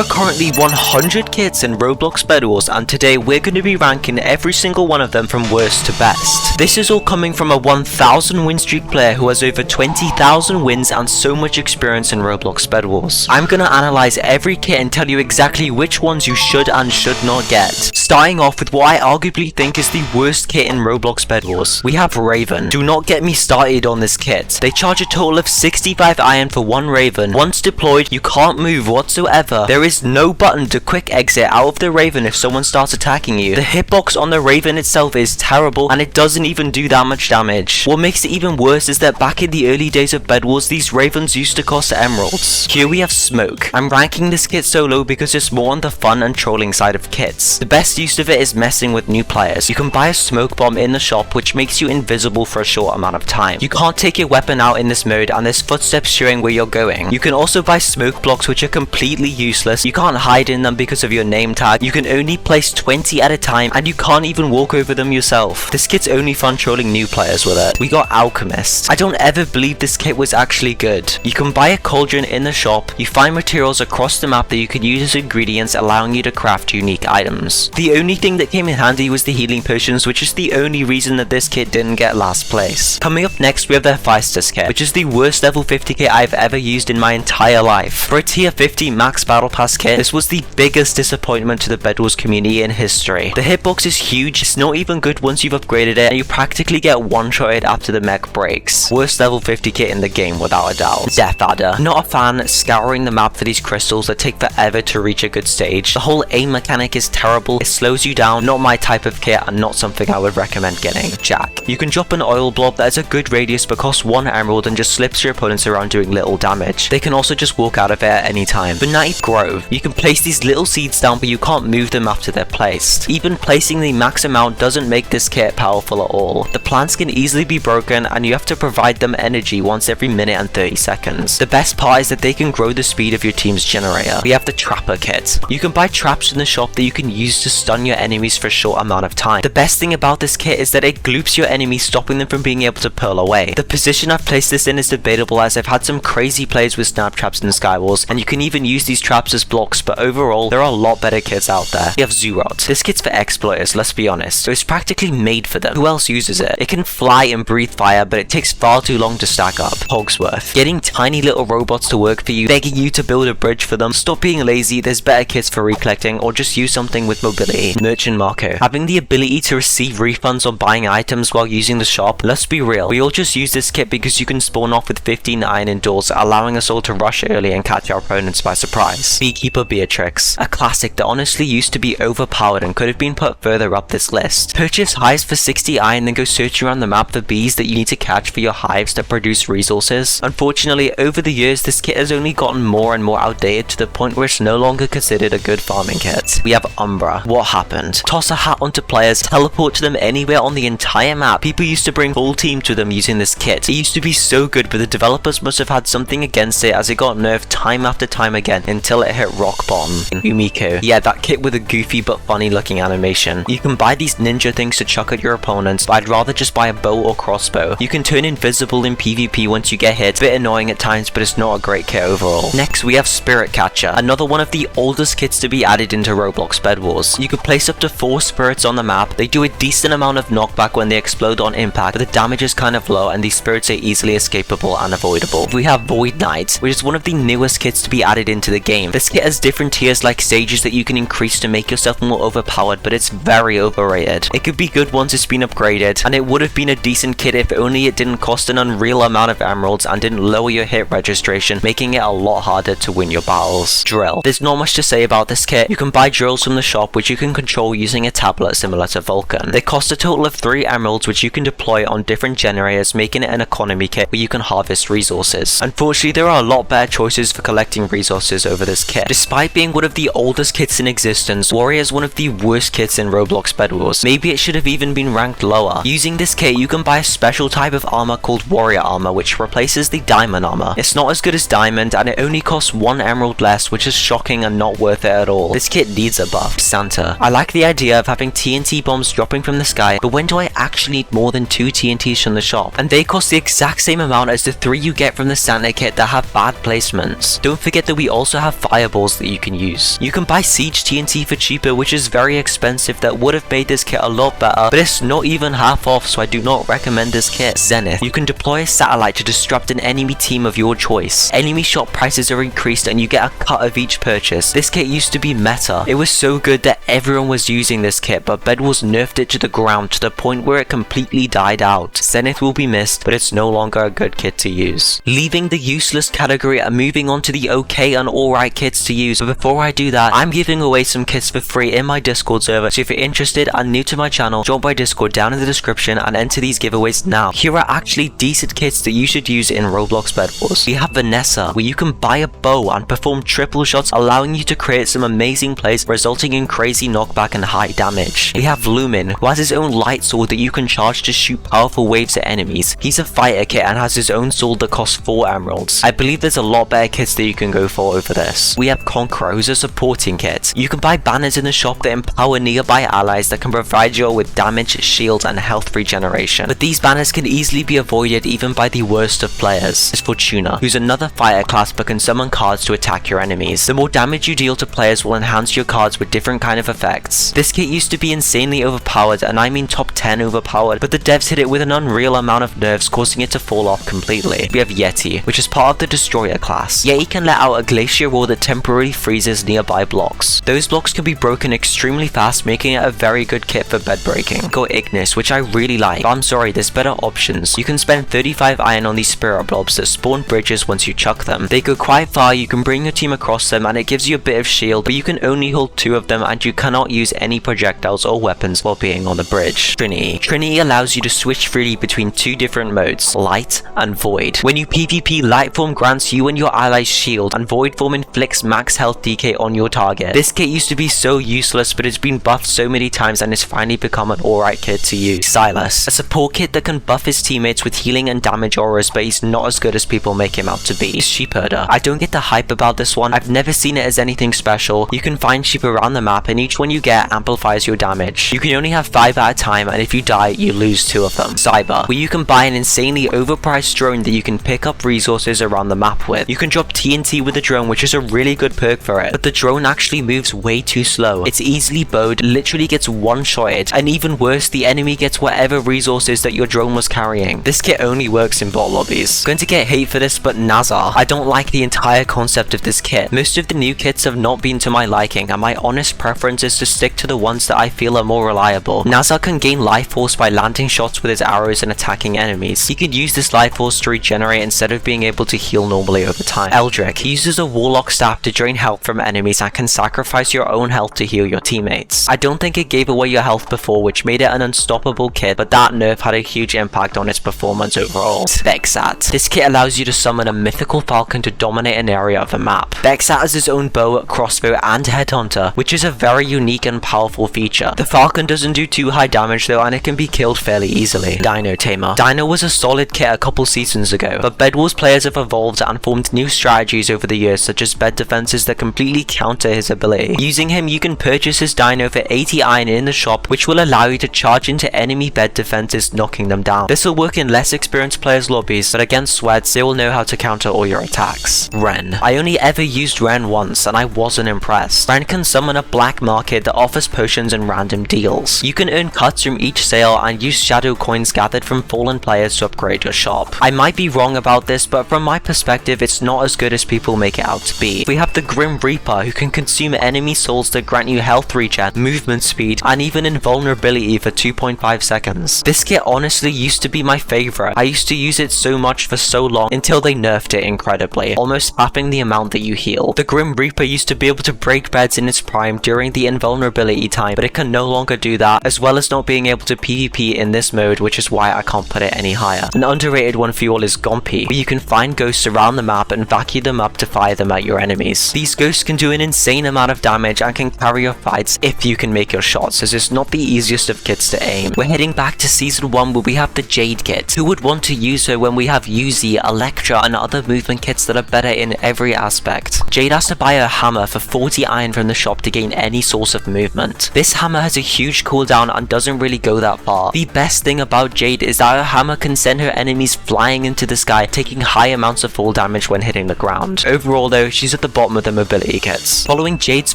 are currently 100 kits in Roblox Bedwars, and today we're going to be ranking every single one of them from worst to best. This is all coming from a 1000 win streak player who has over 20,000 wins and so much experience in Roblox Bedwars. I'm going to analyze every kit and tell you exactly which ones you should and should not get. Starting off with what I arguably think is the worst kit in Roblox Bedwars. We have Raven. Do not get me started on this kit. They charge a total of 65 iron for one Raven. Once deployed, you can't move whatsoever. There is no button to quick exit out of the Raven if someone starts attacking you. The hitbox on the Raven itself is terrible and it doesn't even do that much damage. What makes it even worse is that back in the early days of Bedwars, these Ravens used to cost emeralds. Here we have Smoke. I'm ranking this kit so low because it's more on the fun and trolling side of kits. The best use of it is messing with new players. You can buy a smoke bomb in the shop which makes you invisible for a short amount of time. You can't take your weapon out in this mode and there's footsteps showing where you're going. You can also buy smoke blocks which are completely useless. You can't hide in them because of your name tag. You can only place 20 at a time and you can't even walk over them yourself. This kit's only fun trolling new players with it. We got Alchemist. I don't ever believe this kit was actually good. You can buy a cauldron in the shop. You find materials across the map that you could use as ingredients, allowing you to craft unique items. The only thing that came in handy was the healing potions, which is the only reason that this kit didn't get last place. Coming up next we have the Hephaestus kit, which is the worst level 50 kit I've ever used in my entire life. For a tier 50 max battle pass kit, this was the biggest disappointment to the Bedwars community in history. The hitbox is huge, it's not even good once you've upgraded it, and you practically get one-shotted after the mech breaks. Worst level 50 kit in the game without a doubt. Death Adder. Not a fan, scouring the map for these crystals that take forever to reach a good stage. The whole aim mechanic is terrible, it slows you down, not my type of kit and not something I would recommend getting. Jack. You can drop an oil blob that has a good radius but costs 1 emerald and just slips your opponents around doing little damage. They can also just walk out of it at any time. Banana Grove. You can place these little seeds down but you can't move them after they're placed. Even placing the max amount doesn't make this kit powerful at all. The plants can easily be broken and you have to provide them energy once every minute and 30 seconds. The best part is that they can grow the speed of your team's generator. We have the Trapper kit. You can buy traps in the shop that you can use to stun your enemies for a short amount of time. The best thing about this kit is that it gloops your enemies, stopping them from being able to pearl away. The position I've placed this in is debatable as I've had some crazy plays with snap traps in Skywars, and you can even use these traps as blocks, but overall there are a lot better kits out there. We have Zoorot. This kit's for exploiters, let's be honest, so it's practically made for them. Who else uses it? It can fly and breathe fire, but it takes far too long to stack up. Hogsworth. Getting tiny little robots to work for you, begging you to build a bridge for them. Stop being lazy, there's better kits for recollecting, or just use something with mobility. Merchant Marco. Having the ability to receive refunds on buying items while using the shop. Let's be real, we all just use this kit because you can spawn off with 15 iron indoors, allowing us all to rush early and catch our opponents by surprise. Beekeeper Beatrix. A classic that honestly used to be overpowered and could have been put further up this list. Purchase hives for 60 iron, then go search around the map for bees that you need to catch for your hives to produce resources. Unfortunately, over the years this kit has only gotten more and more outdated to the point where it's no longer considered a good farming kit. We have Umbra. What happened? Toss a hat onto players, teleport to them anywhere on the entire map. People used to bring full team to them using this kit. It used to be so good, but the developers must have had something against it as it got nerfed time after time again until it hit rock bottom. Umiko. Yeah, that kit with a goofy but funny looking animation. You can buy these ninja things to chuck at your opponents, but I'd rather just buy a bow or crossbow. You can turn invisible in PvP once you get hit. Bit annoying at times, but it's not a great kit overall. Next we have Spirit Catcher, another one of the oldest kits to be added into Roblox Bedwars. You can place up to 4 spirits on the map. They do a decent amount of knockback when they explode on impact, but the damage is kind of low and these spirits are easily escapable and avoidable. We have Void Knight, which is one of the newest kits to be added into the game. This kit has different tiers like stages that you can increase to make yourself more overpowered, but it's very overrated. It could be good once it's been upgraded, and it would have been a decent kit if only it didn't cost an unreal amount of emeralds and didn't lower your hit registration, making it a lot harder to win your battles. Drill. There's not much to say about this kit. You can buy drills from the shop which you can control using a tablet similar to Vulcan. They cost a total of 3 emeralds which you can deploy on different generators, making it an economy kit where you can harvest resources. Unfortunately, there are a lot better choices for collecting resources over this kit. Despite being one of the oldest kits in existence, Warrior is one of the worst kits in Roblox Bedwars. Maybe it should have even been ranked lower. Using this kit, you can buy a special type of armor called Warrior Armor, which replaces the Diamond Armor. It's not as good as Diamond, and it only costs 1 emerald less, which is shocking and not worth it at all. This kit needs a buff. Santa. I like the idea of having TNT bombs dropping from the sky, but when do I actually need more than 2 TNTs from the shop? And they cost the exact same amount as the 3 you get from the Santa kit that have bad placements. Don't forget that we also have Fire fireballs that you can use. You can buy siege TNT for cheaper, which is very expensive, that would have made this kit a lot better, but it's not even half off, so I do not recommend this kit. Zenith. You can deploy a satellite to disrupt an enemy team of your choice. Enemy shop prices are increased and you get a cut of each purchase. This kit used to be meta. It was so good that everyone was using this kit, but Bedwars nerfed it to the ground to the point where it completely died out. Zenith will be missed, but it's no longer a good kit to use. Leaving the useless category and moving on to the okay and alright kits to use, but before I do that, I'm giving away some kits for free in my Discord server, so if you're interested and new to my channel, join my Discord down in the description and enter these giveaways now. Here are actually decent kits that you should use in Roblox Bedwars. We have Vanessa, where you can buy a bow and perform triple shots, allowing you to create some amazing plays, resulting in crazy knockback and high damage. We have Lumin, who has his own light sword that you can charge to shoot powerful waves at enemies. He's a fighter kit and has his own sword that costs 4 emeralds. I believe there's a lot better kits that you can go for over this. We have Conqueror, who's a supporting kit. You can buy banners in the shop that empower nearby allies that can provide you with damage, shield, and health regeneration. But these banners can easily be avoided even by the worst of players. Is Fortuna, who's another fighter class but can summon cards to attack your enemies. The more damage you deal to players will enhance your cards with different kind of effects. This kit used to be insanely overpowered, and I mean top 10 overpowered, but the devs hit it with an unreal amount of nerfs, causing it to fall off completely. We have Yeti, which is part of the Destroyer class. Yeti can let out a glacier roar that temporarily freezes nearby blocks. Those blocks can be broken extremely fast, making it a very good kit for bed breaking. Got Ignis, which I really like, but I'm sorry, there's better options. You can spend 35 iron on these spirit blobs that spawn bridges once you chuck them. They go quite far, you can bring your team across them, and it gives you a bit of shield, but you can only hold 2 of them and you cannot use any projectiles or weapons while being on the bridge. Trinity. Trinity allows you to switch freely between 2 different modes, light and void. When you PvP, light form grants you and your allies shield, and void form inflicts max health DK on your target. This kit used to be so useless, but it's been buffed so many times and it's finally become an alright kit to use. Silas, a support kit that can buff his teammates with healing and damage auras, but he's not as good as people make him out to be. Sheepherder. I don't get the hype about this one. I've never seen it as anything special. You can find sheep around the map and each one you get amplifies your damage. You can only have 5 at a time, and if you die, you lose 2 of them. Cyber, where you can buy an insanely overpriced drone that you can pick up resources around the map with. You can drop TNT with the drone, which is a really good perk for it, but the drone actually moves way too slow. It's easily bowed, literally gets one-shotted, and even worse, the enemy gets whatever resources that your drone was carrying. This kit only works in bot lobbies. Going to get hate for this, but Nazar. I don't like the entire concept of this kit. Most of the new kits have not been to my liking, and my honest preference is to stick to the ones that I feel are more reliable. Nazar can gain life force by landing shots with his arrows and attacking enemies. He can use this life force to regenerate instead of being able to heal normally over time. Eldrick. He uses a warlock staff to drain health from enemies and can sacrifice your own health to heal your teammates. I don't think it gave away your health before, which made it an unstoppable kit, but that nerf had a huge impact on its performance overall. Vexat. This kit allows you to summon a mythical falcon to dominate an area of the map. Vexat has his own bow, crossbow, and headhunter, which is a very unique and powerful feature. The falcon doesn't do too high damage though, and it can be killed fairly easily. Dino Tamer. Dino was a solid kit a couple seasons ago, but Bedwars players have evolved and formed new strategies over the years, such as bed defenses that completely counter his ability. Using him, you can purchase his dino for 80 iron in the shop, which will allow you to charge into enemy bed defenses, knocking them down. This will work in less experienced players' lobbies, but against sweats, they will know how to counter all your attacks. Ren. I only ever used Ren once, and I wasn't impressed. Ren can summon a black market that offers potions and random deals. You can earn cuts from each sale and use shadow coins gathered from fallen players to upgrade your shop. I might be wrong about this, but from my perspective, it's not as good as people make it out to be. We have the Grim Reaper, who can consume enemy souls that grant you health regen, movement speed, and even invulnerability for 2.5 seconds. This kit honestly used to be my favorite. I used to use it so much for so long until they nerfed it incredibly, almost halving the amount that you heal. The Grim Reaper used to be able to break beds in its prime during the invulnerability time, but it can no longer do that, as well as not being able to PvP in this mode, which is why I can't put it any higher. An underrated one for you all is Gompy, where you can find ghosts around the map and vacuum them up to fire them at your enemies. These ghosts can do an insane amount of damage and can carry your fights if you can make your shots, as it's not the easiest of kits to aim. We're heading back to season 1 where we have the Jade kit. Who would want to use her when we have Uzi, Electra, and other movement kits that are better in every aspect? Jade has to buy a hammer for 40 iron from the shop to gain any source of movement. This hammer has a huge cooldown and doesn't really go that far. The best thing about Jade is that her hammer can send her enemies flying into the sky, taking high amounts of fall damage when hitting the ground. Overall though, she's at the bottom of the mobility kits. Following Jade's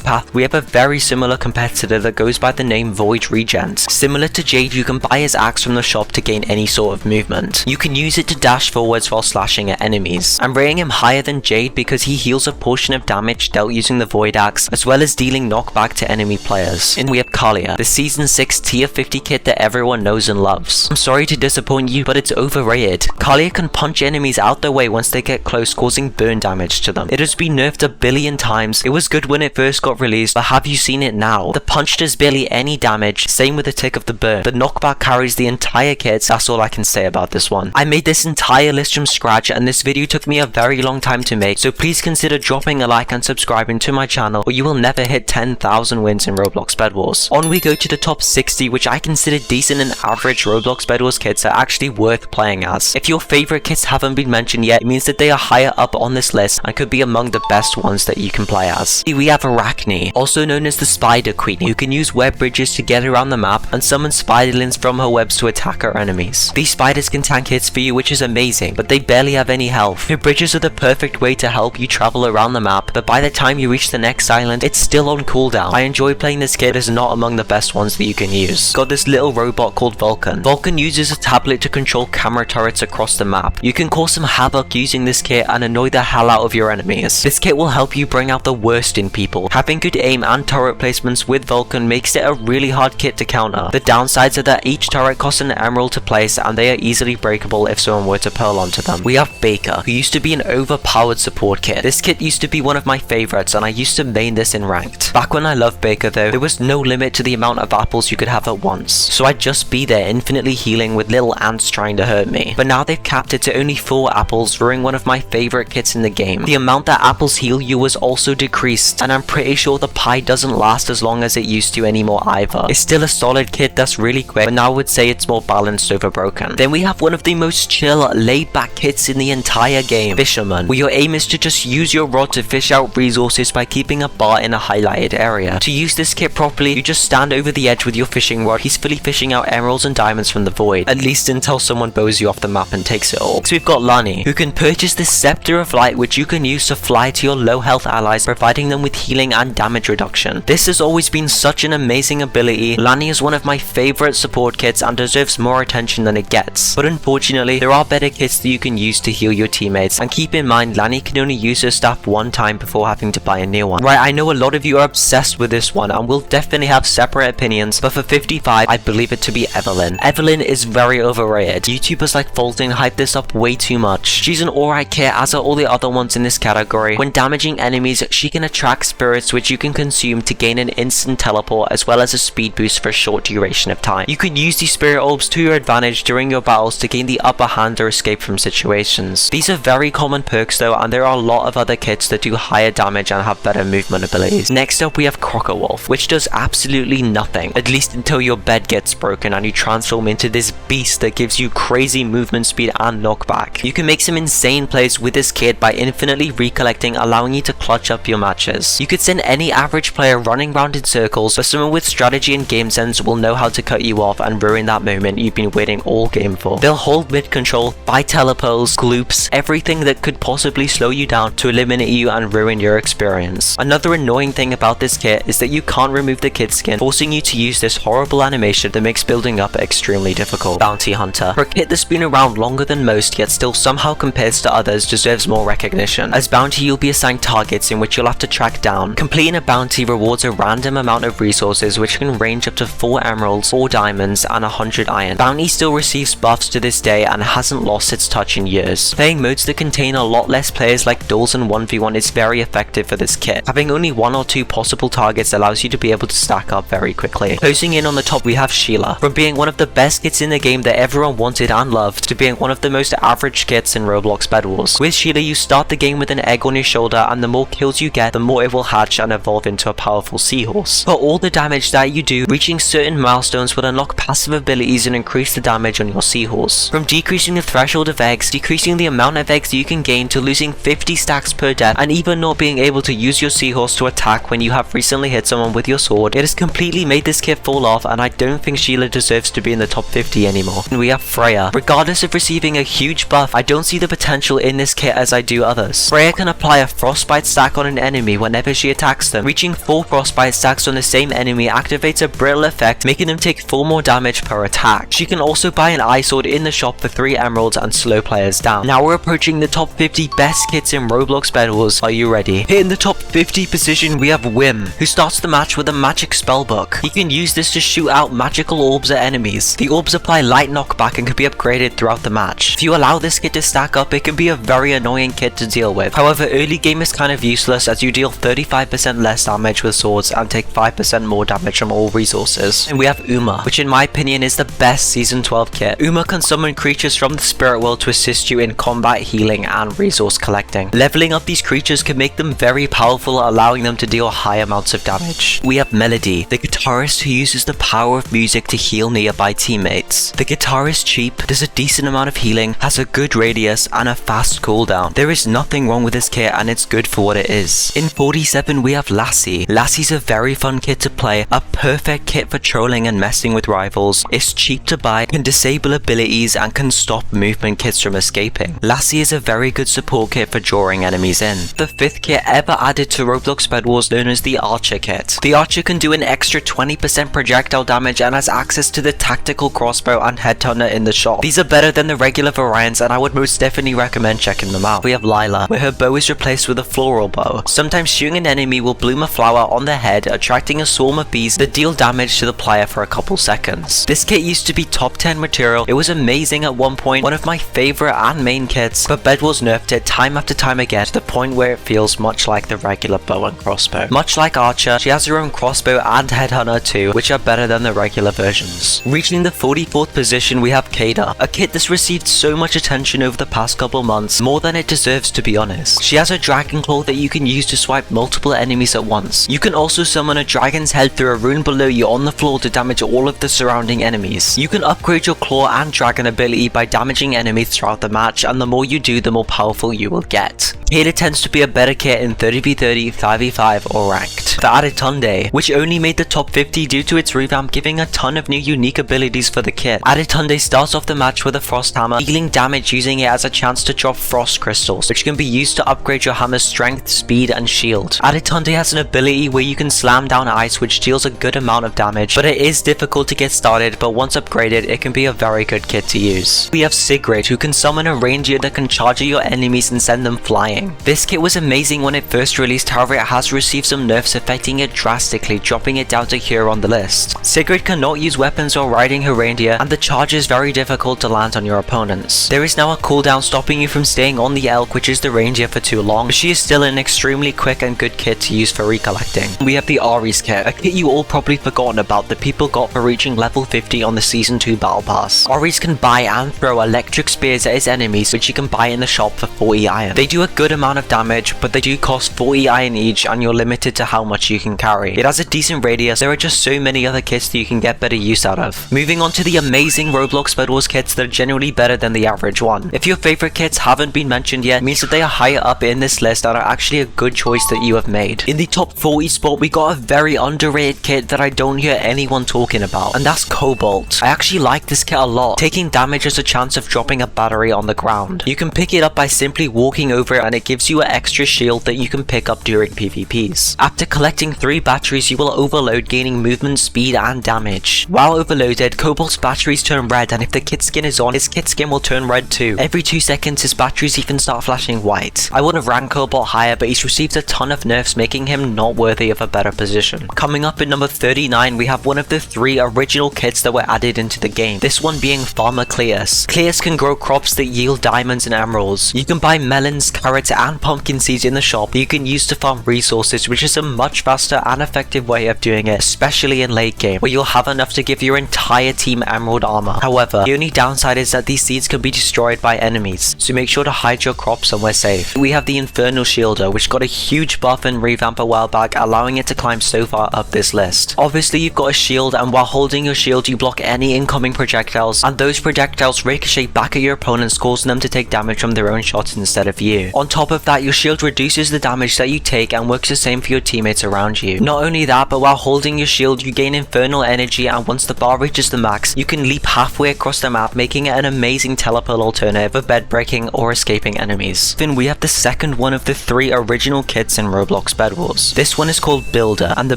path, we have a very similar competitor that goes by the name Void Regens. Similar to Jade, you can buy his axe from the shop to gain any sort of movement. You can use it to dash forwards while slashing at enemies. I'm rating him higher than Jade because he heals a portion of damage dealt using the Void Axe, as well as dealing knockback to enemy players. And we have Kalia, the Season 6 Tier 50 kit that everyone knows and loves. I'm sorry to disappoint you, but it's overrated. Kalia can punch enemies out their way once they get close, causing burn damage to them. It has been nerfed a billion times. It was good when it first got released, but have you seen it now? The punch does barely any damage, same with the tick of the burn. The knockback carries the entire kit, that's all I can say about this one. I made this entire list from scratch, and this video took me a very long time to make, so please consider dropping a like and subscribing to my channel, or you will never hit 10,000 wins in Roblox Bedwars. On we go to the top 60, which I consider decent and average Roblox Bedwars kits are actually worth playing as. If your favorite kits haven't been mentioned yet, it means that they are higher up on this list and could be among the best ones that you can play as. We have Arachne, also known as the Spider Queen, who can use web bridges to get around the map and summon spiderlings from her webs to attack her enemies. These spiders can tank hits for you, which is amazing, but they barely have any health. Her bridges are the perfect way to help you travel around the map, but by the time you reach the next island, it's still on cooldown. I enjoy playing this kit as not among the best ones that you can use. Got this little robot called Vulcan. Vulcan uses a tablet to control camera turrets across the map. You can cause some havoc using this kit and annoy the hell out of your enemies. This kit will help you bring out the worst in people. Having good aim and turret placements with Vulcan makes it a really hard kit to counter. The downsides are that each turret costs an emerald to place and they are easily breakable if someone were to pearl onto them. We have Baker, who used to be an overpowered support kit. This kit used to be one of my favorites and I used to main this in ranked. Back when I loved Baker though, there was no limit to the amount of apples you could have at once, so I'd just be there infinitely healing with little ants trying to hurt me. But now they've capped it to only 4 apples, ruining one of my favorite kits in the game. The amount that apples heal you was also decreased, and I'm pretty sure the pie doesn't last as long as it used to anymore either. It's still a solid kit that's really quick, but now I would say it's more balanced over broken. Then we have one of the most chill, laid back kits in the entire game, Fisherman, where your aim is to just use your rod to fish out resources by keeping a bar in a highlighted area. To use this kit properly, you just stand over the edge with your fishing rod, peacefully fishing out emeralds and diamonds from the void, at least until someone bows you off the map and takes it all. So we've got Lani, who can purchase this Scepter of Light, which you can use to fly to your low health allies, providing them with healing and damage reduction. This has always been such an amazing ability. Lani is one of my favorite support kits and deserves more attention than it gets, but unfortunately there are better kits that you can use to heal your teammates, and keep in mind Lani can only use her staff one time before having to buy a new one. Right, I know a lot of you are obsessed with this one and will definitely have separate opinions, but for 55 I believe it to be Evelyn. Evelyn is very overrated. YouTubers like Fulton hype this up way too much. She's an alright kit, as are all the other ones in this category. When damaging enemies, she can attract spirits which you can consume to gain an instant teleport as well as a speed boost for a short duration of time. You can use these spirit orbs to your advantage during your battles to gain the upper hand or escape from situations. These are very common perks though, and there are a lot of other kits that do higher damage and have better movement abilities. Next up we have Crocowolf, which does absolutely nothing, at least until your bed gets broken and you transform into this beast that gives you crazy movement speed and knockback. You can make some insane plays with this kit by infinitely recollecting, allowing you to clutch up your matches. You could send any average player running around in circles, but someone with strategy and game sense will know how to cut you off and ruin that moment you've been waiting all game for. They'll hold mid control, buy telepoles, gloops, everything that could possibly slow you down to eliminate you and ruin your experience. Another annoying thing about this kit is that you can't remove the kid skin, forcing you to use this horrible animation that makes building up extremely difficult. Bounty Hunter, for a kit that's been around longer than most yet still somehow compares to others, deserves more recognition. As Bounty you'll be assigned targets in which you'll have to track down. Completing a bounty rewards a random amount of resources which can range up to 4 emeralds, 4 diamonds and 100 iron. Bounty still receives buffs to this day and hasn't lost its touch in years. Playing modes that contain a lot less players like duels and 1v1 is very effective for this kit. Having only 1 or 2 possible targets allows you to be able to stack up very quickly. Closing in on the top we have Sheila. From being one of the best kits in the game that everyone wanted and loved, to being one of the most average kits in Roblox Bedwars. With Sheila you start the game with an egg on your shoulder, and the more kills you get, the more it will hatch and evolve into a powerful seahorse. For all the damage that you do, reaching certain milestones will unlock passive abilities and increase the damage on your seahorse. From decreasing the threshold of eggs, decreasing the amount of eggs you can gain, to losing 50 stacks per death, and even not being able to use your seahorse to attack when you you have recently hit someone with your sword, it has completely made this kit fall off, and I don't think Sheila deserves to be in the top 50 anymore. And we have Freya. Regardless of receiving a huge buff, I don't see the potential in this kit as I do others. Freya can apply a frostbite stack on an enemy whenever she attacks them. Reaching 4 frostbite stacks on the same enemy activates a brittle effect, making them take 4 more damage per attack. She can also buy an eye sword in the shop for 3 emeralds and slow players down. Now we're approaching the top 50 best kits in Roblox Bedwars. Are you ready? Here in the top 50 position we have Wim, who starts the match with a magic spellbook. He can use this to shoot out magical orbs at enemies. The orbs apply light knockback and can be upgraded throughout the match. If you allow this kit to stack up, it can be a very annoying kit to deal with. However, early game is kind of useless as you deal 35% less damage with swords and take 5% more damage from all resources. And we have Uma, which in my opinion is the best season 12 kit. Uma can summon creatures from the spirit world to assist you in combat, healing, and resource collecting. Leveling up these creatures can make them very powerful, allowing them to deal high amounts of damage. We have Melody, the guitarist who uses the power of music to heal nearby teammates. The guitar is cheap, does a decent amount of healing, has a good radius, and a fast cooldown. There is nothing wrong with this kit and it's good for what it is. In 47 we have Lassie. Lassie's a very fun kit to play, a perfect kit for trolling and messing with rivals. It's cheap to buy, can disable abilities, and can stop movement kits from escaping. Lassie is a very good support kit for drawing enemies in. The 5th kit ever added to Roblox Bedwars, known as the Archer kit. The Archer can do an extra 20% projectile damage and has access to the tactical crossbow and headhunter in the shop. These are better than the regular variants and I would most definitely recommend checking them out. We have Lila, where her bow is replaced with a floral bow. Sometimes shooting an enemy will bloom a flower on their head, attracting a swarm of bees that deal damage to the player for a couple seconds. This kit used to be top 10 material. It was amazing at one point, one of my favorite and main kits, but Bedwars nerfed it time after time again to the point where it feels much like the regular bow and crossbow. Much like Archer, she has her own crossbow and headhunter too, which are better than the regular versions. Reaching the 44th position we have Kada, a kit that's received so much attention over the past couple months, more than it deserves to be honest. She has a dragon claw that you can use to swipe multiple enemies at once. You can also summon a dragon's head through a rune below you on the floor to damage all of the surrounding enemies. You can upgrade your claw and dragon ability by damaging enemies throughout the match, and the more you do, the more powerful you will get. Kada tends to be a better kit in 30v30, 5v5 or ranked. The Adetunde, which only made the top 50 due to its revamp giving a ton of new unique abilities for the kit. Adetunde starts off the match with a frost hammer, dealing damage using it as a chance to drop frost crystals, which can be used to upgrade your hammer's strength, speed, and shield. Adetunde has an ability where you can slam down ice, which deals a good amount of damage, but it is difficult to get started, but once upgraded, it can be a very good kit to use. We have Sigrid, who can summon a reindeer that can charge at your enemies and send them flying. This kit was amazing when it first released, however it has received some nerfs affecting it drastically, dropping it down to here on the list. Sigrid cannot use weapons while riding her reindeer, and the charge is very difficult to land on your opponents. There is now a cooldown stopping you from staying on the elk, which is the reindeer, for too long, but she is still an extremely quick and good kit to use for recollecting. We have the Ares kit, a kit you all probably forgotten about that people got for reaching level 50 on the Season 2 Battle Pass. Ares can buy and throw electric spears at his enemies, which you can buy in the shop for 40 iron. They do a good amount of damage, but they do cost 40 iron each, and you're limited to how much you can carry. It has a decent radius. There are just so many other kits that you can get better use out of. Moving on to the amazing Roblox Bedwars kits that are generally better than the average one. If your favorite kits haven't been mentioned yet, it means that they are higher up in this list and are actually a good choice that you have made. In the top 40 spot, we got a very underrated kit that I don't hear anyone talking about, and that's Cobalt. I actually like this kit a lot. Taking damage has a chance of dropping a battery on the ground. You can pick it up by simply walking over it, and it gives you an extra shield that you can pick up during PvPs. After collecting 3 batteries, you will overload, gaining movement, speed, and damage. While overloaded, Cobalt's batteries turn red, and if the kit skin is on, his kit skin will turn red too. Every 2 seconds, his batteries even start flashing white. I would have ranked Cobalt higher, but he's received a ton of nerfs, making him not worthy of a better position. Coming up in number 39, we have one of the 3 original kits that were added into the game, this one being Farmer Cleus. Cleus can grow crops that yield diamonds and emeralds. You can buy melons, carrots, and pumpkin seeds in the shop that you can use to farm resources, which is a much faster and effective way of doing it, especially in late game, where you'll have enough to give your entire team emerald armor. However, the only downside is that these seeds can be destroyed by enemies, so make sure to hide your crops somewhere safe. We have the Infernal Shielder, which got a huge buff and revamp a while back, allowing it to climb so far up this list. Obviously, you've got a shield, and while holding your shield, you block any incoming projectiles, and those projectiles ricochet back at your opponents, causing them to take damage from their own shots instead of you. On top of that, your shield reduces the damage that you take and works the same for your your teammates around you. Not only that, but while holding your shield, you gain infernal energy, and once the bar reaches the max, you can leap halfway across the map, making it an amazing teleport alternative for bed breaking or escaping enemies. Then we have the second one of the 3 original kits in Roblox Bedwars. This one is called Builder, and the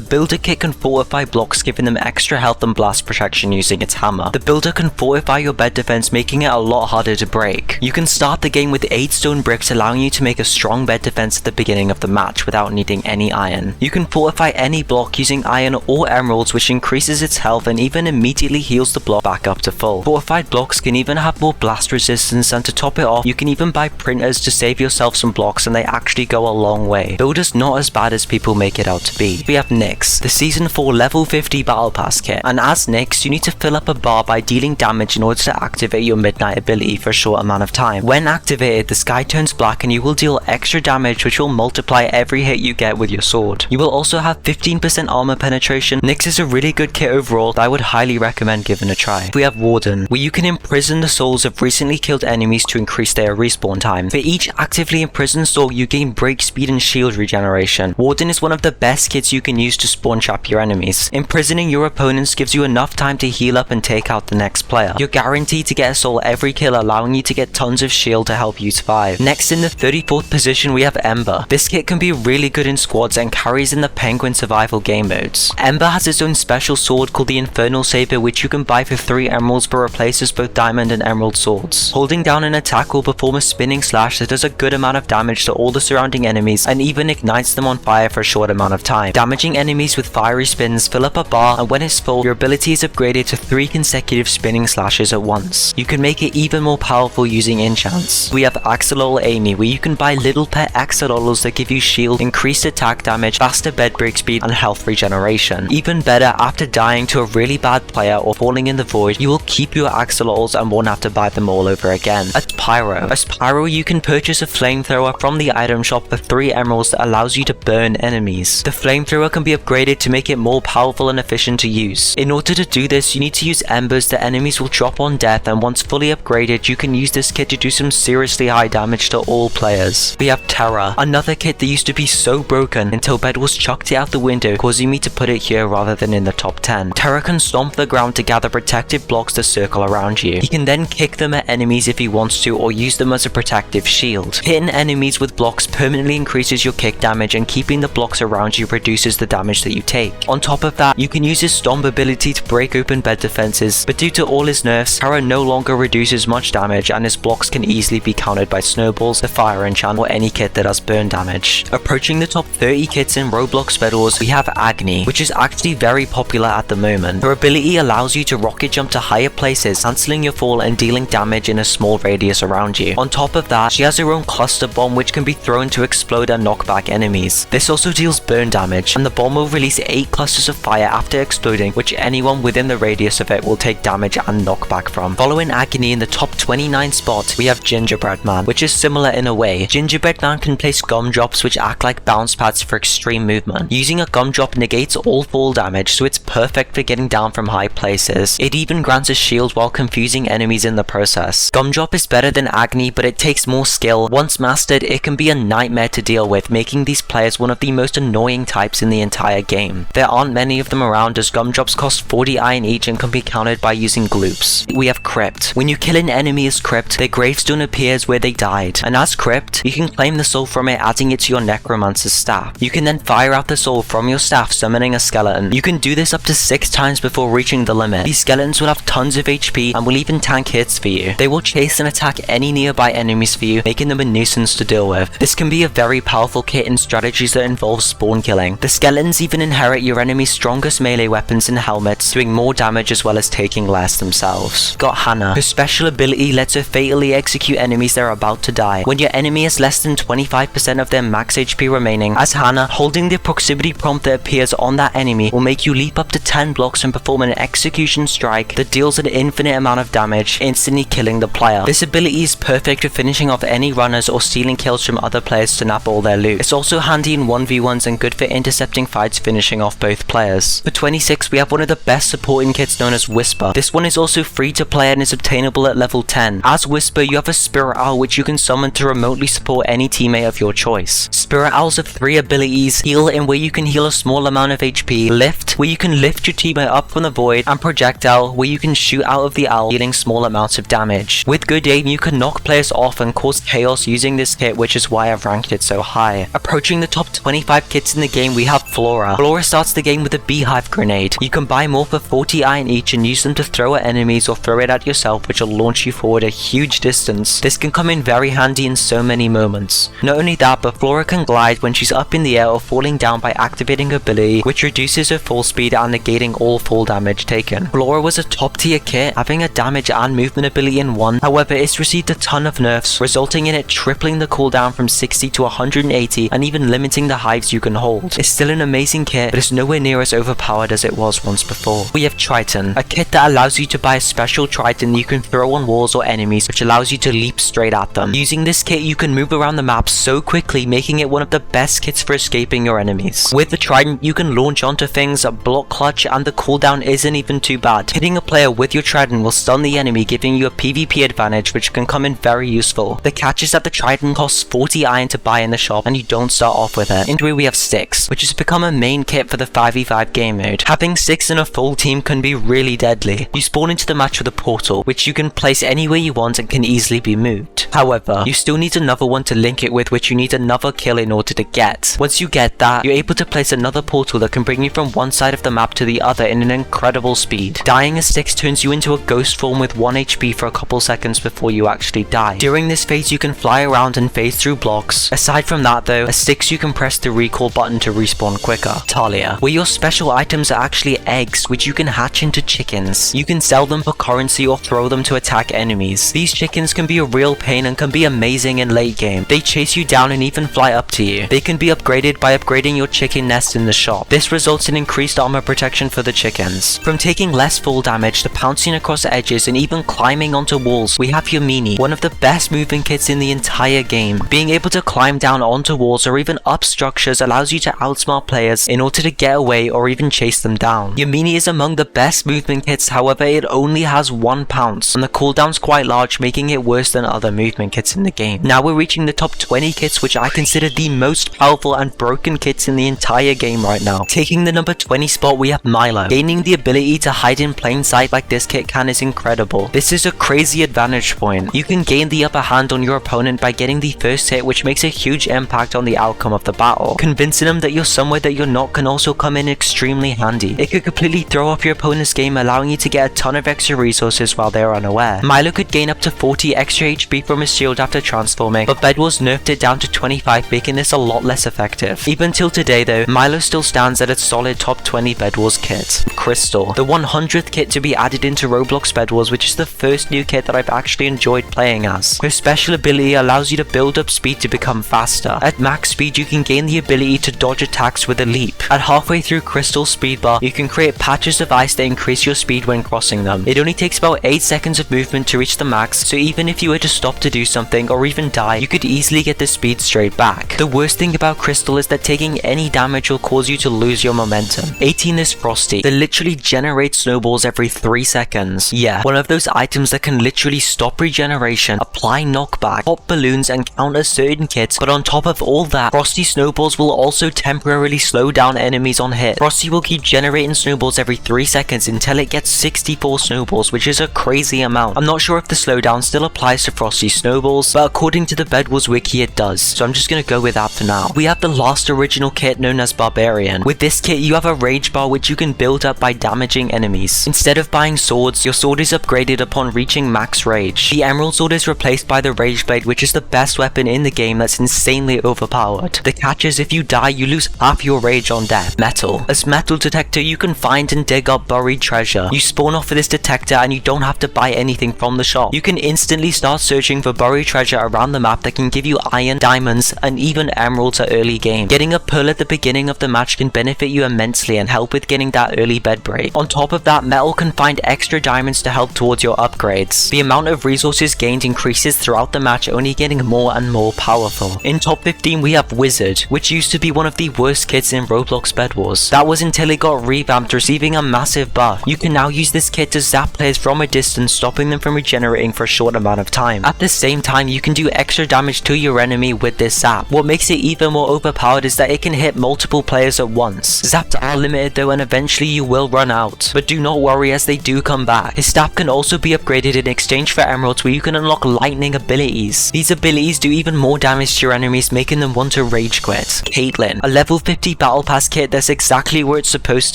Builder kit can fortify blocks, giving them extra health and blast protection using its hammer. The Builder can fortify your bed defense, making it a lot harder to break. You can start the game with 8 stone bricks, allowing you to make a strong bed defense at the beginning of the match without needing any iron. You can fortify any block using iron or emeralds, which increases its health and even immediately heals the block back up to full. Fortified blocks can even have more blast resistance, and to top it off, you can even buy printers to save yourself some blocks, and they actually go a long way. Builder's not as bad as people make it out to be. We have Nyx, the Season 4 level 50 Battle Pass kit, and as Nyx, you need to fill up a bar by dealing damage in order to activate your Midnight ability for a short amount of time. When activated, the sky turns black and you will deal extra damage, which will multiply every hit you get with your sword. You will also have 15% armor penetration. Nyx is a really good kit overall that I would highly recommend giving a try. We have Warden, where you can imprison the souls of recently killed enemies to increase their respawn time. For each actively imprisoned soul, you gain break speed and shield regeneration. Warden is one of the best kits you can use to spawn trap your enemies. Imprisoning your opponents gives you enough time to heal up and take out the next player. You're guaranteed to get a soul every kill, allowing you to get tons of shield to help you survive. Next, in the 34th position, we have Ember. This kit can be really good in squads and carries in the Penguin survival game modes. Ember has its own special sword called the Infernal Saber, which you can buy for 3 emeralds but replaces both diamond and emerald swords. Holding down an attack will perform a spinning slash that does a good amount of damage to all the surrounding enemies and even ignites them on fire for a short amount of time. Damaging enemies with fiery spins fill up a bar, and when it's full, your ability is upgraded to 3 consecutive spinning slashes at once. You can make it even more powerful using enchants. We have Axolotl Amy, where you can buy little pet axolotls that give you shield, increased attack damage, faster bed break speed, and health regeneration. Even better, after dying to a really bad player or falling in the void, you will keep your axolotls and won't have to buy them all over again. Pyro. As Pyro, you can purchase a flamethrower from the item shop for 3 emeralds that allows you to burn enemies. The flamethrower can be upgraded to make it more powerful and efficient to use. In order to do this, you need to use embers that enemies will drop on death, and once fully upgraded, you can use this kit to do some seriously high damage to all players. We have Terra, another kit that used to be so broken until Bedwars chucked it out the window, causing me to put it here rather than in the top 10. Terra can stomp the ground to gather protective blocks to circle around you. He can then kick them at enemies if he wants to, or use them as a protective shield. Hitting enemies with blocks permanently increases your kick damage, and keeping the blocks around you reduces the damage that you take. On top of that, you can use his stomp ability to break open bed defenses, but due to all his nerfs, Terra no longer reduces much damage, and his blocks can easily be countered by snowballs, the fire enchant, or any kit that has burn damage. Approaching the top 30 kits in Roblox Bedwars, we have Agni, which is actually very popular at the moment. Her ability allows you to rocket jump to higher places, cancelling your fall and dealing damage in a small radius around you. On top of that, she has her own cluster bomb, which can be thrown to explode and knock back enemies. This also deals burn damage, and the bomb will release 8 clusters of fire after exploding, which anyone within the radius of it will take damage and knockback from. Following Agni in the top 29 spot, we have Gingerbread Man, which is similar in a way. Gingerbread Man can place gumdrops which act like bounce pads for extreme movement. Using a gumdrop negates all fall damage, so it's perfect for getting down from high places. It even grants a shield while confusing enemies in the process. Gumdrop is better than Agni, but it takes more skill. Once mastered, it can be a nightmare to deal with, making these players one of the most annoying types in the entire game. There aren't many of them around, as gumdrops cost 40 iron each and can be countered by using gloops. We have Crypt. When you kill an enemy as Crypt, their gravestone appears where they died, and as Crypt, you can claim the soul from it, adding it to your necromancer's staff. You can then fire out the soul from your staff, summoning a skeleton. You can do this up to 6 times before reaching the limit. These skeletons will have tons of HP and will even tank hits for you. They will chase and attack any nearby enemies for you, making them a nuisance to deal with. This can be a very powerful kit in strategies that involve spawn killing. The skeletons even inherit your enemy's strongest melee weapons and helmets, doing more damage as well as taking less themselves. Got Hannah. Her special ability lets her fatally execute enemies that are about to die. When your enemy has less than 25% of their max HP remaining, as Hannah, holding the proximity prompt that appears on that enemy will make you leap up to 10 blocks and perform an execution strike that deals an infinite amount of damage, instantly killing the player. This ability is perfect for finishing off any runners or stealing kills from other players to nab all their loot. It's also handy in 1v1s and good for intercepting fights, finishing off both players. For 26, we have one of the best supporting kits known as Whisper. This one is also free to play and is obtainable at level 10. As Whisper, you have a Spirit Owl which you can summon to remotely support any teammate of your choice. Spirit Owls have 3 abilities abilities, heal in where you can heal a small amount of HP, lift where you can lift your teammate up from the void, and projectile where you can shoot out of the owl dealing small amounts of damage. With good aim you can knock players off and cause chaos using this kit, which is why I've ranked it so high. Approaching the top 25 kits in the game, we have Flora. Flora starts the game with a beehive grenade. You can buy more for 40 iron each and use them to throw at enemies or throw it at yourself, which will launch you forward a huge distance. This can come in very handy in so many moments. Not only that, but Flora can glide when she's up in the air or falling down by activating her ability, which reduces her fall speed and negating all fall damage taken. Flora was a top tier kit, having a damage and movement ability in one. However, it's received a ton of nerfs, resulting in it tripling the cooldown from 60 to 180 and even limiting the hives you can hold. It's still an amazing kit, but it's nowhere near as overpowered as it was once before. We have Triton, a kit that allows you to buy a special Triton you can throw on walls or enemies, which allows you to leap straight at them. Using this kit you can move around the map so quickly, making it one of the best kits for escaping your enemies. With the Trident you can launch onto things, block clutch, and the cooldown isn't even too bad. Hitting a player with your Trident will stun the enemy, giving you a PvP advantage, which can come in very useful. The catch is that the Trident costs 40 iron to buy in the shop and you don't start off with it. Into it we have Styx, which has become a main kit for the 5v5 game mode. Having Styx in a full team can be really deadly. You spawn into the match with a portal, which you can place anywhere you want and can easily be moved. However, you still need another one to link it with, which you need another kill in order to get. Once you get that, you're able to place another portal that can bring you from one side of the map to the other in an incredible speed. Dying as Styx turns you into a ghost form with 1 HP for a couple seconds before you actually die. During this phase you can fly around and phase through blocks. Aside from that though, as Styx you can press the recall button to respawn quicker. Talia, where your special items are actually eggs, which you can hatch into chickens. You can sell them for currency or throw them to attack enemies. These chickens can be a real pain and can be amazing in late game. They chase you down and even fly up to you. They can be upgraded by upgrading your chicken nest in the shop. This results in increased armor protection for the chickens. From taking less fall damage to pouncing across edges and even climbing onto walls, we have Yamini, one of the best moving kits in the entire game. Being able to climb down onto walls or even up structures allows you to outsmart players in order to get away or even chase them down. Yamini is among the best movement kits, however it only has 1 pounce and the cooldown's quite large, making it worse than other movement kits in the game. Now we're reaching the top 20 kits, which I consider the most powerful and broken kits in the entire game right now. Taking the number 20 spot we have Milo. Gaining the ability to hide in plain sight like this kit can is incredible. This is a crazy advantage point. You can gain the upper hand on your opponent by getting the first hit, which makes a huge impact on the outcome of the battle. Convincing them that you're somewhere that you're not can also come in extremely handy. It could completely throw off your opponent's game, allowing you to get a ton of extra resources while they're unaware. Milo could gain up to 40 extra HP from his shield after transforming, but Bedwars nerfed it down to 25, making this a lot less effective. Even till today though, Milo still stands at a solid top 20 Bedwars kit. Crystal, the 100th kit to be added into Roblox Bedwars, which is the first new kit that I've actually enjoyed playing as. Her special ability allows you to build up speed to become faster. At max speed you can gain the ability to dodge attacks with a leap. At halfway through Crystal's speed bar, you can create patches of ice that increase your speed when crossing them. It only takes about 8 seconds of movement to reach the max, so even if you were to stop to do something or even die, you could easily get the speed straight back. The worst thing about Crystal is that taking any damage will cause you to lose your momentum. 18 is Frosty, that literally generates snowballs every 3 seconds. Yeah, one of those items that can literally stop regeneration, apply knockback, pop balloons, and counter certain kits, but on top of all that, Frosty snowballs will also temporarily slow down enemies on hit. Frosty will keep generating snowballs every 3 seconds until it gets 64 snowballs, which is a crazy amount. I'm not sure if the slowdown still applies to Frosty snowballs, but according to the Bedwars wiki it does, so I'm just gonna go with that for now. We have the last original kit known as Barbarian. With this kit you have a rage bar which you can build up by damaging enemies. Instead of buying swords, your sword is upgraded upon reaching max rage. The emerald sword is replaced by the rage blade, which is the best weapon in the game that's insanely overpowered. The catch is if you die you lose half your rage on death. Metal. As metal detector you can find and dig up buried treasure. You spawn off of this detector and you don't have to buy anything from the shop. You can instantly start searching for buried treasure around the map that can give you iron, diamonds, and even emeralds at early game. Getting a pearl at the beginning of the match can benefit you immensely and help with getting that early bed break. On top of that, metal can find extra diamonds to help towards your upgrades. The amount of resources gained increases throughout the match, only getting more and more powerful. In top 15 we have Wizard, which used to be one of the worst kits in Roblox Bedwars. That was until it got revamped, receiving a massive buff. You can now use this kit to zap players from a distance, stopping them from regenerating for a short amount of time. At the same time, you can do extra damage to your enemy with this zap. What makes it even more overpowered is that it can hit multiple players at once. Zaps are limited though, and eventually you will run out, but do not worry as they do come back. His staff can also be upgraded in exchange for emeralds, where you can unlock lightning abilities. These abilities do even more damage to your enemies, making them want to rage quit. Caitlyn, a level 50 battle pass kit that's exactly where it's supposed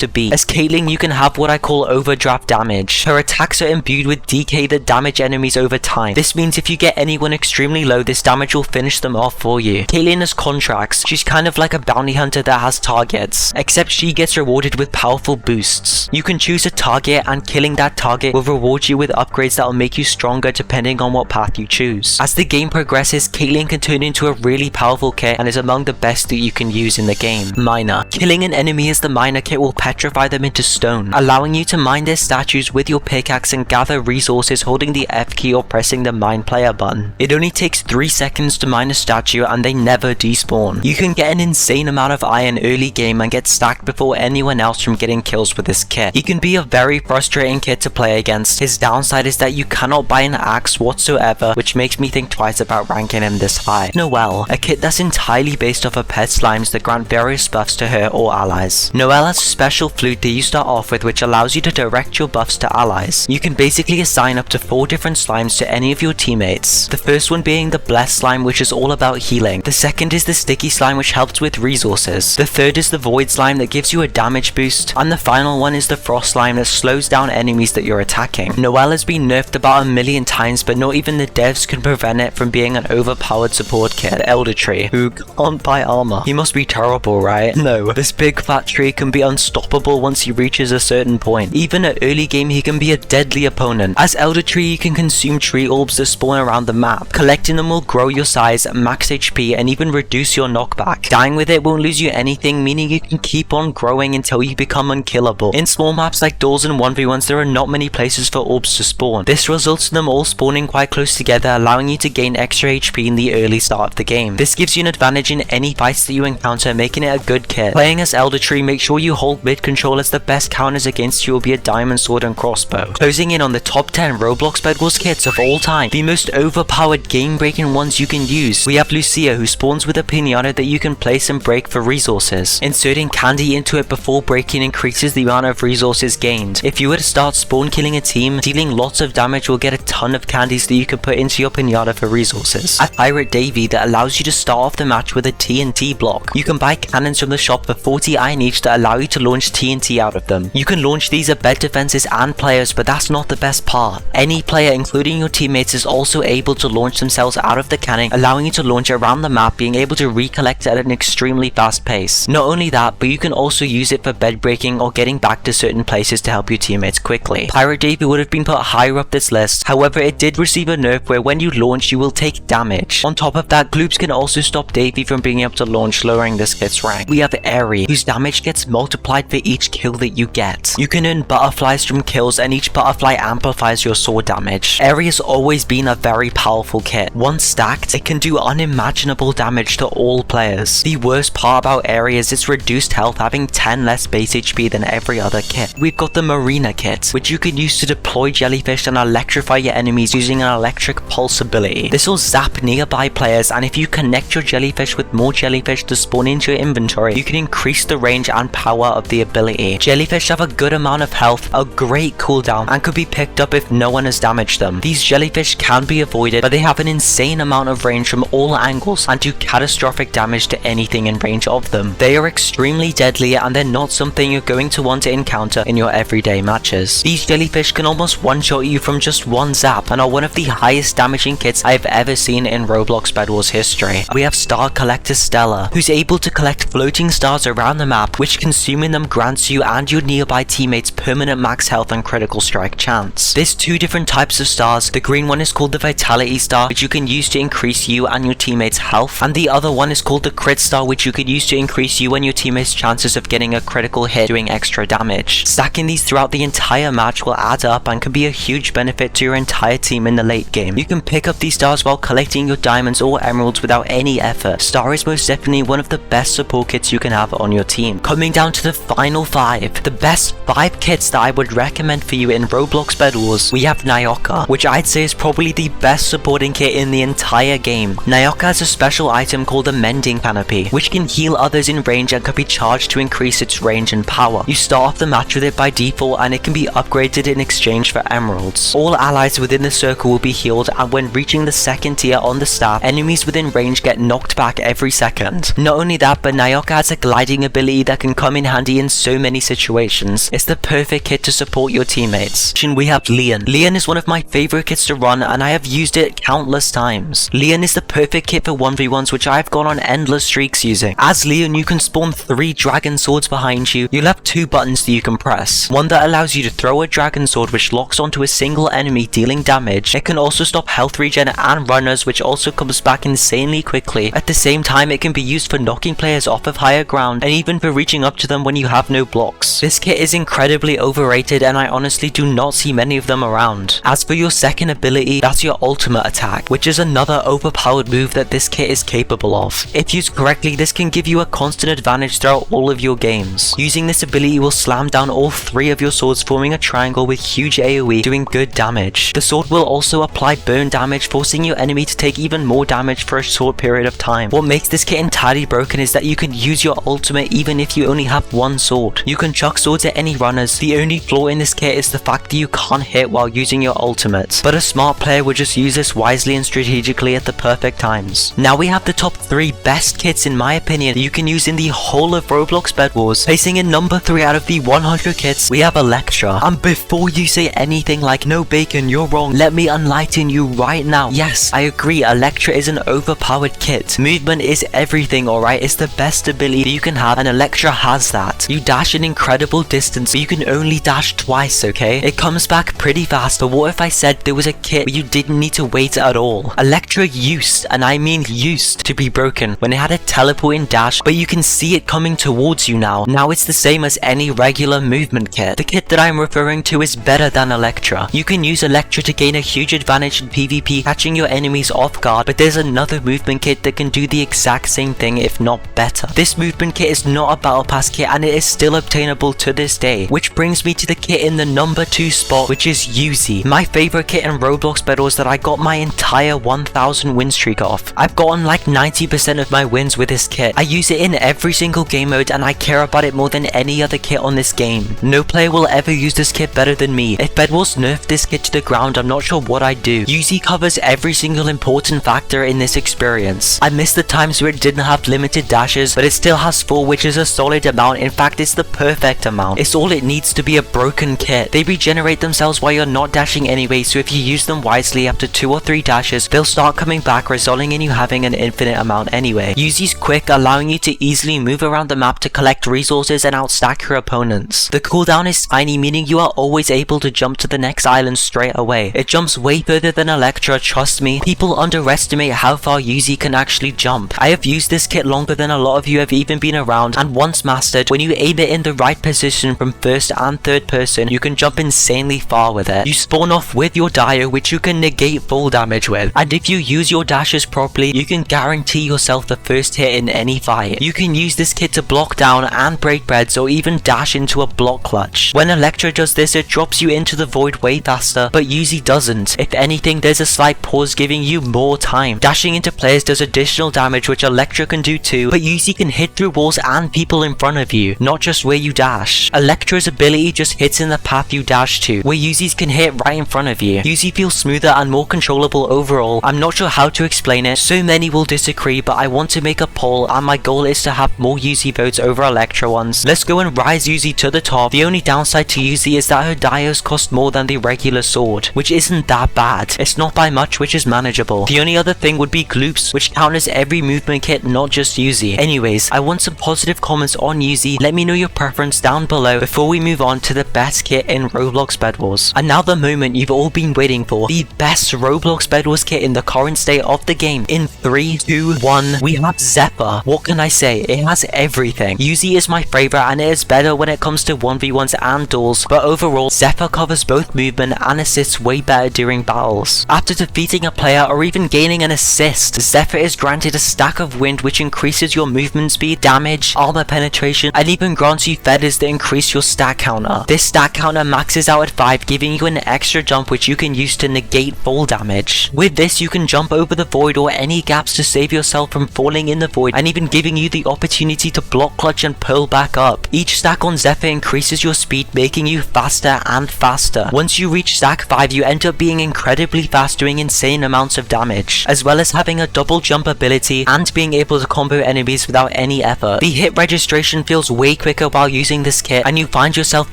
to be. As Caitlyn, you can have what I call overdraft damage. Her attacks are imbued with DK that damage enemies over time. This means if you get anyone extremely low, this damage will finish them off for you. Caitlyn has contracts. She's kind of like a bounty hunter that has targets, except she gets rewarded with powerful boosts. You can choose a target, and killing that target will reward you with upgrades that will make you stronger depending on what path you choose. As the game progresses, Caitlyn can turn into a really powerful kit and is among the best that you can use in the game. Miner. Killing an enemy as the miner kit will petrify them into stone, allowing you to mine their statues with your pickaxe and gather resources holding the F key or pressing the mine player button. It only takes 3 seconds to mine a statue and they never despawn. You can get an insane amount of iron early game and get stacked before anyone else from getting kills with this kit. He can be a very frustrating kit to play against. His downside is that you cannot buy an axe whatsoever, which makes me think twice about ranking him this high. Noelle, a kit that's entirely based off of pet slimes that grant various buffs to her or allies. Noelle has a special flute that you start off with, which allows you to direct your buffs to allies. You can basically assign up to 4 different slimes to any of your teammates. The first one being the blessed slime, which is all about healing. The second is the sticky slime, which helps with resources. The third is the void slime that gives you a damage boost, and the final one is the frost slime that slows down enemies that you're attacking. Noelle has been nerfed about 1,000,000 times, but not even the devs can prevent it from being an overpowered support kit. The Elder Tree, who can't buy armor. He must be terrible, right? No, this big fat tree can be unstoppable once he reaches a certain point. Even at early game, he can be a deadly opponent. As Elder Tree, you can consume tree orbs that spawn around the map. Collecting them will grow your size, max HP, and even reduce your knockback. Dying with it won't lose you anything, meaning you can keep on growing until you become unkillable. In small maps like doors and 1v1s, there are not many places for orbs to spawn. This results in them all spawning quite close together, allowing you to gain extra HP in the early start of the game. This gives you an advantage in any fights that you encounter, making it a good kit. Playing as Elder Tree, make sure you hold mid control, as the best counters against you will be a diamond sword and crossbow. Closing in on the top 10 Roblox Bedwars kits of all time, the most overpowered game-breaking ones you can use, we have Lucia, who spawns with a pinata that you can place and break for resources. Inserting candy into it before breaking increases the amount of resources gained. If you were to start spawn killing a team, dealing lots of damage will get a ton of candies that you can put into your pinata for resources. A Pirate Davy that allows you to start off the match with a TNT block. You can buy cannons from the shop for 40 iron each that allow you to launch TNT out of them. You can launch these at bed defenses and players, but that's not the best part. Any player, including your teammates, is also able to launch themselves out of the cannon, allowing you to launch around the map, being able to recollect at an extremely fast pace. Not only that, but you can also use it for bed breaking or getting back to certain places to help your teammates quickly. Pirate Davy would have been put higher up this list, however it did receive a nerf where when you launch you will take damage. On top of that, gloops can also stop Davy from being able to launch, lowering this kit's rank. We have Airy, whose damage gets multiplied for each kill that you get. You can earn butterflies from kills, and each butterfly amplifies your sword damage. Airy has always been a very powerful kit. Once stacked, it can do unimaginable damage to all players. The worst part about Airy is its reduced health, having 10 less base HP than every other kit. We've got the Marina kit, which you can use to deploy jellyfish and electrify your enemies using an electric pulse ability. This will zap nearby players, and if you connect your jellyfish with more jellyfish to spawn into your inventory, you can increase the range and power of the ability. Jellyfish have a good amount of health, a great cooldown, and could be picked up if no one has damaged them. These jellyfish can be avoided, but they have an insane amount of range from all angles and do catastrophic damage to anything in range of them. They are extremely deadly, and they're not something you're going to want to encounter in your everyday matches. These jellyfish can almost one-shot you from just one zap and are one of the highest damaging kits I've ever seen in Roblox Bedwars history. We have Star Collector Stella, who's able to collect floating stars around the map, which consuming them grants you and your nearby teammates permanent max health and critical strike chance. There's 2 different types of stars. The green one is called the Vitality Star, which you can use to increase you and your teammates health, and the other one is called the Crit Star, which you could use to increase you and your teammates chances of getting avoiding a critical hit doing extra damage. Stacking these throughout the entire match will add up and can be a huge benefit to your entire team in the late game. You can pick up these stars while collecting your diamonds or emeralds without any effort. Star is most definitely one of the best support kits you can have on your team. Coming down to the final 5, the best 5 kits that I would recommend for you in Roblox Bedwars, we have Nyoka, which I'd say is probably the best supporting kit in the entire game. Nyoka has a special item called the Mending Canopy, which can heal others in range and can be charged to increase its range and power. You start off the match with it by default and it can be upgraded in exchange for emeralds. All allies within the circle will be healed, and when reaching the second tier on the staff, enemies within range get knocked back every second. Not only that, but Nyoka has a gliding ability that can come in handy in so many situations. It's the perfect kit to support your teammates. We have Leon. Leon is one of my favorite kits to run and I have used it countless times. Leon is the perfect kit for 1v1s, which I've gone on endless streaks using. As Leon, you can spawn 3 dragon swords behind you. You'll have 2 buttons that you can press. One that allows you to throw a dragon sword which locks onto a single enemy dealing damage. It can also stop health regen and runners, which also comes back insanely quickly. At the same time, it can be used for knocking players off of higher ground and even for reaching up to them when you have no blocks. This kit is incredibly overrated and I honestly do not see many of them around. As for your second ability, that's your ultimate attack, which is another overpowered move that this kit is capable of. If used correctly, this can give you a constant advantage throughout all of your games. Using this ability will slam down all 3 of your swords, forming a triangle with huge AoE, doing good damage. The sword will also apply burn damage, forcing your enemy to take even more damage for a short period of time. What makes this kit entirely broken is that you can use your ultimate even if you only have 1 sword. You can chuck swords at any runners. The only flaw in this kit is the fact that you can't hit while using your ultimate, but a smart player would just use this wisely and strategically at the perfect times. Now we have the top 3 best kits in my opinion that you can use in the whole of Roblox Bedwars. Placing in number 3 out of the 100 kits, we have Electra. And before you say anything like "No Bacon, you're wrong," let me enlighten you right now. Yes, I agree, Electra is an overpowered kit. Movement is everything, alright? It's the best ability you can have and Electra has that. You dash an incredible distance, but you can only dash twice, okay? It comes back pretty fast, but what if I said there was a kit where you didn't need to wait at all? Electra used, and I mean used, to be broken when it had a teleporting dash, but you can see it coming towards you now. Now it's the same as any regular movement kit. The kit that I'm referring to is better than Electra. You can use Electra to gain a huge advantage in PvP, catching your enemies off guard, but there's another movement kit that can do the exact same thing, if not better. This movement kit is not a battle pass kit and it is still obtainable to this day, which brings me to the kit in the number 2 spot, which is Uzi. My favorite kit in Roblox Bedwars that I got my entire 1000 win streak off. I've gotten like 90% of my wins with this kit. I use it in every single game mode and I care about it more than any other kit on this game. No player will ever use this kit better than me. If Bedwars nerfed this kit to the ground, I'm not sure what I'd do. Uzi covers every single important factor in this experience. I miss the times where it didn't have limited dashes, but it still has 4, which is a solid amount. In fact, it's the perfect amount. It's all it needs to be a broken kit. They regenerate themselves while you're not dashing anyway, so if you use them wisely after 2 or 3 dashes, they'll start coming back, resulting in you having an infinite amount anyway. Uzi's quick, allowing you to easily move around the map to collect resources and outstack your opponents. The cooldown is tiny, meaning you are always able to jump to the next island straight away. It jumps way further than Electra, trust me. People underestimate how far Uzi can actually jump. I have used this kit longer than a lot of you have even been around, and once mastered, when you aim it in the right position from first and third person, you can jump insanely far with it. You spawn off with your Dio, which you can negate full damage with, and if you use your dashes properly, you can guarantee yourself the first hit in any fight. You can use this kit to block down and break breads, or even dash into a block clutch. When Electra does this, it drops you into the void way faster, but Uzi doesn't. If anything, there's a slight pause, giving you more time. Dashing into players does additional damage, which Electra can do too, but Uzi can hit through walls and people in front of you, not just where you dash. Electra's ability just hits in the path you dash to, where Uzi's can hit right in front of you. Uzi feels smoother and more controllable overall. I'm not sure how to explain it. So many will disagree, but I want to make a poll and my goal is to have more Uzi votes over Electra ones. Let's go and rise Uzi to the top. The only downside to Uzi is that her Dios cost more than the regular sword, which isn't that bad. It's not by much, which is manageable. The only other thing would be gloops, which counters every movement kit, not just Uzi. Anyways, I want some positive comments on Uzi. Let me know your preference down below before we move on to the best kit in Roblox Bedwars. And now the moment you've all been waiting for, the best Roblox Bedwars kit in the current state of the game. In 3, 2, 1, we have Zephyr. What can I say? It has everything. Uzi is my favorite and it is better when it comes to 1v1s and duels, but overall, Zephyr covers both movement and assists way better during battles. After defeating a player or even gaining an assist, Zephyr is granted a stack of wind which increases your movement speed, damage, armor penetration, and even grants you feathers that increase your stat counter. This stat counter maxes out at 5, giving you an extra jump which you can use to negate fall damage. With this, you can jump over the void or any gaps to save yourself from falling in the void, and even giving you the opportunity to block clutch and pull back up. Each stack on Zephyr increases your speed, making you faster and faster. Once you reach stack 5, you end up being incredibly fast, doing insane amounts of damage, as well as having a double jump ability and being able to combo enemies without any effort. The hit registration feels way quicker while using this kit, and you find yourself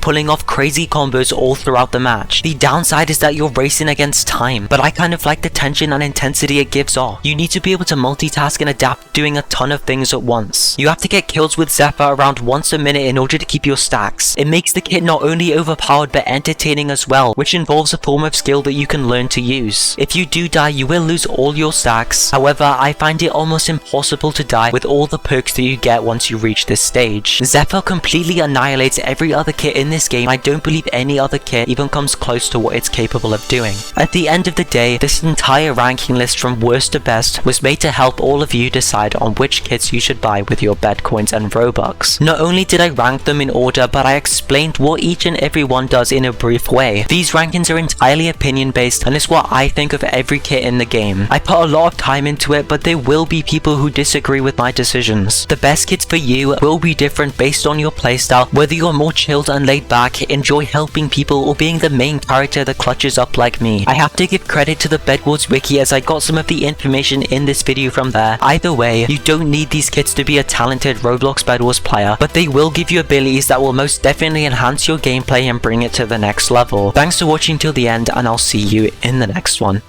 pulling off crazy combos all throughout the match. The downside is that you're racing against time, but I kind of like the tension and intensity it gives off. You need to be able to multitask and adapt, doing a ton of things at once. You have to get kills with Zephyr around once a minute in order to keep your stacks. It makes the kit not only overpowered but entertaining as well, which involves a form of skill that you can learn to use. If you do die, you will lose all your stacks. However, I find it almost impossible to die with all the perks that you get once you reach this stage. Zephyr completely annihilates every other kit in this game. I don't believe any other kit even comes close to what it's capable of doing. At the end of the day, this entire ranking list from worst to best was made to help all of you decide on which kits you should buy with your bed coins and Robux. Not only did I rank them in order, but I explained what each and every one does in a brief way. These rankings are entirely opinion based, and it's what I think of every kit in the game. I put a lot of time into it, but there will be people who disagree with my decisions. The best kits for you will be different based on your playstyle, whether you're more chilled and laid back, enjoy helping people, or being the main character that clutches up like me. I have to give credit to the Bedwars wiki as I got some of the information in this video from there. Either way, you don't need these kits to be a talented Roblox Bedwars player, but they will give you abilities that will most definitely enhance your gameplay and bring it to the next level. Thanks for watching till the end, and I'll see you in the next one.